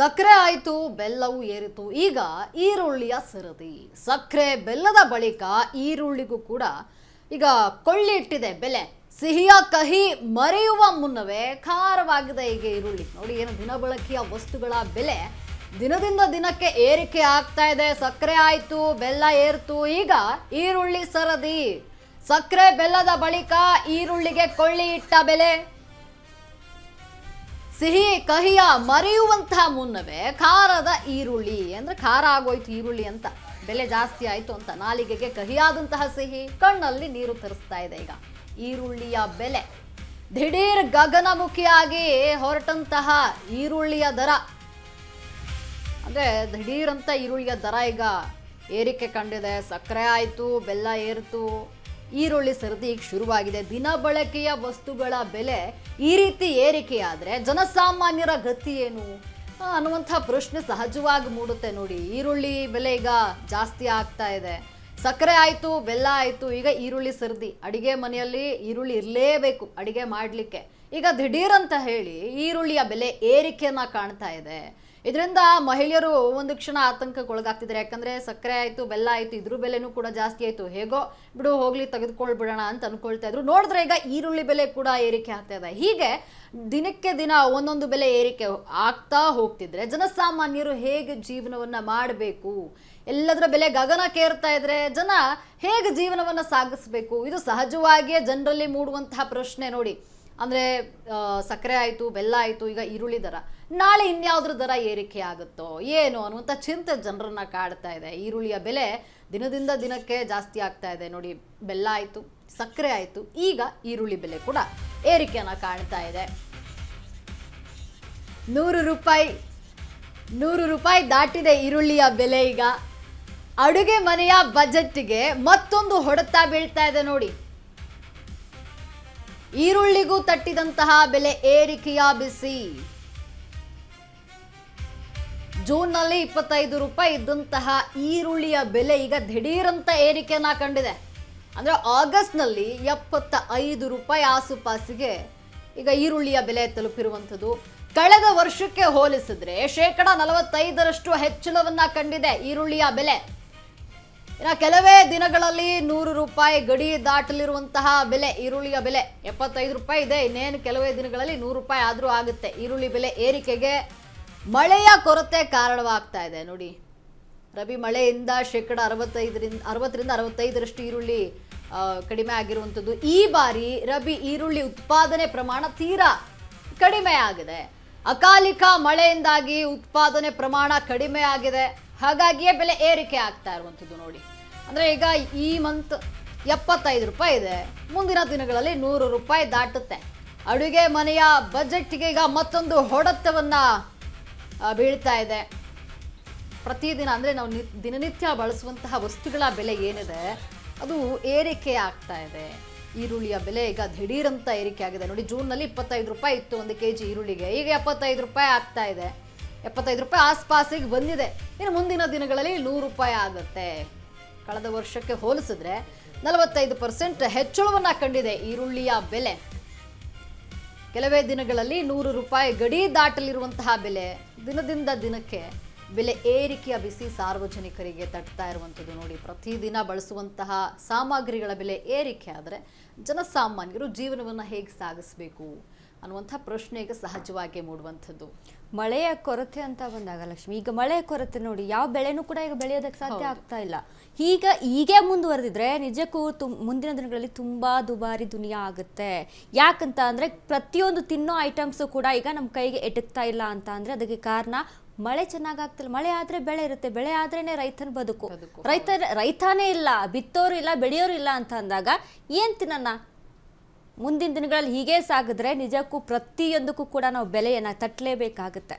ಸಕ್ಕರೆ ಆಯಿತು, ಬೆಲ್ಲವೂ ಏರಿತು. ಈಗ ಈರುಳ್ಳಿಯ ಸರದಿ. ಸಕ್ಕರೆ ಬೆಲ್ಲದ ಬಳಿಕ ಈರುಳ್ಳಿಗೂ ಕೂಡ ಈಗ ಕೊಳ್ಳಿ ಇಟ್ಟಿದೆ ಬೆಲೆ. ಸಿಹಿಯ ಕಹಿ ಮರೆಯುವ ಮುನ್ನವೇ ಖಾರವಾಗಿದೆ ಈಗ ಈರುಳ್ಳಿ. ನೋಡಿ ಏನು ದಿನಬಳಕೆಯ ವಸ್ತುಗಳ ಬೆಲೆ ದಿನದಿಂದ ದಿನಕ್ಕೆ ಏರಿಕೆ ಆಗ್ತಾ ಇದೆ. ಸಕ್ಕರೆ ಆಯಿತು, ಬೆಲ್ಲ ಏರ್ತು, ಈಗ ಈರುಳ್ಳಿ ಸರದಿ. ಸಕ್ಕರೆ ಬೆಲ್ಲದ ಬಳಿಕ ಈರುಳ್ಳಿಗೆ ಕೊಳ್ಳಿ ಇಟ್ಟ ಬೆಲೆ. ಸಿಹಿ ಕಹಿಯ ಮರೆಯುವಂತಹ ಮುನ್ನವೇ ಖಾರದ ಈರುಳ್ಳಿ ಅಂದ್ರೆ ಖಾರ ಆಗೋಯ್ತು ಈರುಳ್ಳಿ ಅಂತ, ಬೆಲೆ ಜಾಸ್ತಿ ಆಯ್ತು ಅಂತ ನಾಲಿಗೆಗೆ ಕಹಿಯಾದಂತಹ ಸಿಹಿ, ಕಣ್ಣಲ್ಲಿ ನೀರು ತರಿಸ್ತಾ ಇದೆ ಈಗ ಈರುಳ್ಳಿಯ ಬೆಲೆ. ದಿಢೀರ್ ಗಗನಮುಖಿಯಾಗಿ ಹೊರಟಂತಹ ಈರುಳ್ಳಿಯ ದರ ಅಂದ್ರೆ ದಿಢೀರ್ ಅಂತ ಈರುಳ್ಳಿಯ ದರ ಈಗ ಏರಿಕೆ ಕಂಡಿದೆ. ಸಕ್ಕರೆ ಆಯಿತು, ಬೆಲ್ಲ ಏರಿತು, ಈರುಳ್ಳಿ ಸರದಿ ಈಗ ಶುರುವಾಗಿದೆ. ದಿನ ಬಳಕೆಯ ವಸ್ತುಗಳ ಬೆಲೆ ಈ ರೀತಿ ಏರಿಕೆಯಾದರೆ ಜನಸಾಮಾನ್ಯರ ಗತಿ ಏನು ಅನ್ನುವಂಥ ಪ್ರಶ್ನೆ ಸಹಜವಾಗಿ ಮೂಡುತ್ತೆ. ನೋಡಿ, ಈರುಳ್ಳಿ ಬೆಲೆ ಈಗ ಜಾಸ್ತಿ ಆಗ್ತಾ ಇದೆ. ಸಕ್ಕರೆ ಆಯಿತು, ಬೆಲ್ಲ ಆಯಿತು, ಈಗ ಈರುಳ್ಳಿ ಸರದಿ. ಅಡಿಗೆ ಮನೆಯಲ್ಲಿ ಈರುಳ್ಳಿ ಇರಲೇಬೇಕು ಅಡಿಗೆ ಮಾಡಲಿಕ್ಕೆ. ಈಗ ದಿಢೀರ್ ಅಂತ ಹೇಳಿ ಈರುಳ್ಳಿಯ ಬೆಲೆ ಏರಿಕೆಯನ್ನ ಕಾಣ್ತಾ ಇದೆ. ಇದರಿಂದ ಮಹಿಳೆಯರು ಒಂದು ಕ್ಷಣ ಆತಂಕಕ್ಕೊಳಗಾಗ್ತಿದ್ದಾರೆ. ಯಾಕಂದ್ರೆ ಸಕ್ಕರೆ ಆಯಿತು, ಬೆಲ್ಲ ಆಯಿತು, ಇದ್ರ ಬೆಲೆನೂ ಕೂಡ ಜಾಸ್ತಿ ಆಯಿತು, ಹೇಗೋ ಬಿಡು ಹೋಗ್ಲಿ ತೆಗೆದುಕೊಳ್ಬಿಡೋಣ ಅಂತ ಅನ್ಕೊಳ್ತಾ ಇದ್ರು. ನೋಡಿದ್ರೆ ಈಗ ಈರುಳ್ಳಿ ಬೆಲೆ ಕೂಡ ಏರಿಕೆ ಆಗ್ತಾ ಇದೆ. ಹೀಗೆ ದಿನಕ್ಕೆ ದಿನ ಒಂದೊಂದು ಬೆಲೆ ಏರಿಕೆ ಆಗ್ತಾ ಹೋಗ್ತಿದ್ರೆ ಜನಸಾಮಾನ್ಯರು ಹೇಗೆ ಜೀವನವನ್ನ ಮಾಡಬೇಕು, ಎಲ್ಲದರ ಬೆಲೆ ಗಗನಕ್ಕೇರ್ತಾ ಇದ್ರೆ ಜನ ಹೇಗೆ ಜೀವನವನ್ನ ಸಾಗಿಸ್ಬೇಕು, ಇದು ಸಹಜವಾಗಿಯೇ ಜನರಲ್ಲಿ ಮೂಡುವಂತಹ ಪ್ರಶ್ನೆ. ನೋಡಿ, ಅಂದರೆ ಸಕ್ಕರೆ ಆಯಿತು, ಬೆಲ್ಲ ಆಯಿತು, ಈಗ ಈರುಳ್ಳಿ ದರ, ನಾಳೆ ಇನ್ಯಾವುದ್ರ ದರ ಏರಿಕೆ ಆಗುತ್ತೋ ಏನು ಅನ್ನುವಂಥ ಚಿಂತೆ ಜನರನ್ನ ಕಾಡ್ತಾ ಇದೆ. ಈರುಳ್ಳಿಯ ಬೆಲೆ ದಿನದಿಂದ ದಿನಕ್ಕೆ ಜಾಸ್ತಿ ಆಗ್ತಾ ಇದೆ. ನೋಡಿ, ಬೆಲ್ಲ ಆಯಿತು, ಸಕ್ಕರೆ ಆಯಿತು, ಈಗ ಈರುಳ್ಳಿ ಬೆಲೆ ಕೂಡ ಏರಿಕೆಯನ್ನು ಕಾಣ್ತಾ ಇದೆ. 100 ರೂಪಾಯಿ ದಾಟಿದೆ ಈರುಳ್ಳಿಯ ಬೆಲೆ. ಈಗ ಅಡುಗೆ ಮನೆಯ ಬಜೆಟ್ಗೆ ಮತ್ತೊಂದು ಹೊಡೆತ ಬೀಳ್ತಾ ಇದೆ. ನೋಡಿ, ಈರುಳ್ಳಿಗೂ ತಟ್ಟಿದಂತಹ ಬೆಲೆ ಏರಿಕೆಯ ಬಿಸಿ. ಜೂನ್ನಲ್ಲಿ 25 ರೂಪಾಯಿ ಇದ್ದಂತಹ ಈರುಳ್ಳಿಯ ಬೆಲೆ ಈಗ ದಿಢೀರಂತ ಏರಿಕೆಯನ್ನ ಕಂಡಿದೆ. ಅಂದ್ರೆ ಆಗಸ್ಟ್ನಲ್ಲಿ 75 ರೂಪಾಯಿ ಆಸುಪಾಸಿಗೆ ಈಗ ಈರುಳ್ಳಿಯ ಬೆಲೆ ತಲುಪಿರುವಂಥದ್ದು. ಕಳೆದ ವರ್ಷಕ್ಕೆ ಹೋಲಿಸಿದ್ರೆ 45% ಹೆಚ್ಚಳವನ್ನ ಕಂಡಿದೆ ಈರುಳ್ಳಿಯ ಬೆಲೆ. ಇನ್ನು ಕೆಲವೇ ದಿನಗಳಲ್ಲಿ 100 ರೂಪಾಯಿ ಗಡಿ ದಾಟಲಿರುವಂತಹ ಬೆಲೆ, ಈರುಳ್ಳಿಯ ಬೆಲೆ 75 ರೂಪಾಯಿ ಇದೆ. ಇನ್ನೇನು ಕೆಲವೇ ದಿನಗಳಲ್ಲಿ 100 ರೂಪಾಯಿ ಆದರೂ ಆಗುತ್ತೆ. ಈರುಳ್ಳಿ ಬೆಲೆ ಏರಿಕೆಗೆ ಮಳೆಯ ಕೊರತೆ ಕಾರಣವಾಗ್ತಾ ಇದೆ. ನೋಡಿ, ರಬಿ ಮಳೆಯಿಂದ 60-65% ಈರುಳ್ಳಿ ಕಡಿಮೆ ಆಗಿರುವಂಥದ್ದು. ಈ ಬಾರಿ ರಬಿ ಈರುಳ್ಳಿ ಉತ್ಪಾದನೆ ಪ್ರಮಾಣ ತೀರಾ ಕಡಿಮೆ ಆಗಿದೆ. ಅಕಾಲಿಕ ಮಳೆಯಿಂದಾಗಿ ಉತ್ಪಾದನೆ ಪ್ರಮಾಣ ಕಡಿಮೆ ಆಗಿದೆ. ಹಾಗಾಗಿಯೇ ಬೆಲೆ ಏರಿಕೆ ಆಗ್ತಾ ಇರುವಂಥದ್ದು. ನೋಡಿ, ಅಂದರೆ ಈಗ ಈ ಮಂತ್ 75 ರೂಪಾಯಿ ಇದೆ, ಮುಂದಿನ ದಿನಗಳಲ್ಲಿ 100 ರೂಪಾಯಿ ದಾಟುತ್ತೆ. ಅಡುಗೆ ಮನೆಯ ಬಜೆಟ್ಗೆ ಈಗ ಮತ್ತೊಂದು ಹೊಡೆತವನ್ನ ಬೀಳ್ತಾ ಇದೆ. ಪ್ರತಿದಿನ ಅಂದರೆ ನಾವು ದಿನನಿತ್ಯ ಬಳಸುವಂತಹ ವಸ್ತುಗಳ ಬೆಲೆ ಏನಿದೆ ಅದು ಏರಿಕೆ ಆಗ್ತಾ ಇದೆ. ಈರುಳ್ಳಿಯ ಬೆಲೆ ಈಗ ದಿಢೀರಂತ ಏರಿಕೆ ಆಗಿದೆ. ನೋಡಿ, ಜೂನ್ನಲ್ಲಿ 25 ರೂಪಾಯಿ ಇತ್ತು 1 kg ಈರುಳ್ಳಿಗೆ, ಈಗ 75 ರೂಪಾಯಿ ಆಗ್ತಾ ಇದೆ. 75 ರೂಪಾಯಿ ಆಸ್ಪಾಸಿಗೆ ಬಂದಿದೆ. ಇನ್ನು ಮುಂದಿನ ದಿನಗಳಲ್ಲಿ 100 ರೂಪಾಯಿ ಆಗುತ್ತೆ. ಕಳೆದ ವರ್ಷಕ್ಕೆ ಹೋಲಿಸಿದ್ರೆ 45% ಹೆಚ್ಚಳವನ್ನ ಕಂಡಿದೆ ಈರುಳ್ಳಿಯ ಬೆಲೆ. ಕೆಲವೇ ದಿನಗಳಲ್ಲಿ 100 ರೂಪಾಯಿ ಗಡಿ ದಾಟಲಿರುವಂತಹ ಬೆಲೆ ದಿನದಿಂದ ದಿನಕ್ಕೆ ಬೆಲೆ ಏರಿಕೆಯ ಬಿಸಿ ಸಾರ್ವಜನಿಕರಿಗೆ ತಟ್ತಾ ಇರುವಂಥದ್ದು. ನೋಡಿ, ಪ್ರತಿದಿನ ಬಳಸುವಂತಹ ಸಾಮಗ್ರಿಗಳ ಬೆಲೆ ಏರಿಕೆ ಆದರೆ ಜನಸಾಮಾನ್ಯರು ಜೀವನವನ್ನು ಹೇಗೆ ಸಾಗಿಸಬೇಕು ಅನ್ನುವಂಥ ಪ್ರಶ್ನೆಗೆ ಸಹಜವಾಗಿ ಮೂಡುವಂಥದ್ದು. ಮಳೆಯ ಕೊರತೆ ಅಂತ ಬಂದಾಗ ಲಕ್ಷ್ಮಿ, ಈಗ ಮಳೆಯ ಕೊರತೆ ನೋಡಿ, ಯಾವ ಬೆಳೆನೂ ಕೂಡ ಈಗ ಬೆಳೆಯೋದಕ್ಕೆ ಸಾಧ್ಯ ಆಗ್ತಾ ಇಲ್ಲ. ಹೀಗೆ ಮುಂದುವರೆದಿದ್ರೆ ನಿಜಕ್ಕೂ ಮುಂದಿನ ದಿನಗಳಲ್ಲಿ ತುಂಬಾ ದುಬಾರಿ ದುನಿಯಾ ಆಗುತ್ತೆ. ಯಾಕಂತ ಅಂದ್ರೆ ಪ್ರತಿಯೊಂದು ತಿನ್ನೋ ಐಟಮ್ಸು ಕೂಡ ಈಗ ನಮ್ಮ ಕೈಗೆ ಎಟಕ್ತಾ ಇಲ್ಲ ಅಂತ ಅಂದ್ರೆ ಅದಕ್ಕೆ ಕಾರಣ ಮಳೆ ಚೆನ್ನಾಗಾಗ್ತಿಲ್ಲ. ಮಳೆ ಆದ್ರೆ ಬೆಳೆ ಇರುತ್ತೆ, ಬೆಳೆ ಆದ್ರೇನೆ ರೈತನ ಬದುಕು. ರೈತನೇ ಇಲ್ಲ, ಬಿತ್ತೋರು ಇಲ್ಲ, ಬೆಳೆಯೋರು ಇಲ್ಲ ಅಂತ ಅಂದಾಗ ಏನ್ ತಿನ್ನೋಣ? ಮುಂದಿನ ದಿನಗಳಲ್ಲಿ ಹೀಗೆ ಸಾಗಿದ್ರೆ ನಿಜಕ್ಕೂ ಪ್ರತಿಯೊಂದಕ್ಕೂ ಕೂಡ ನಾವು ಬೆಲೆಯನ್ನು ತಟ್ಟಲೇಬೇಕಾಗುತ್ತೆ.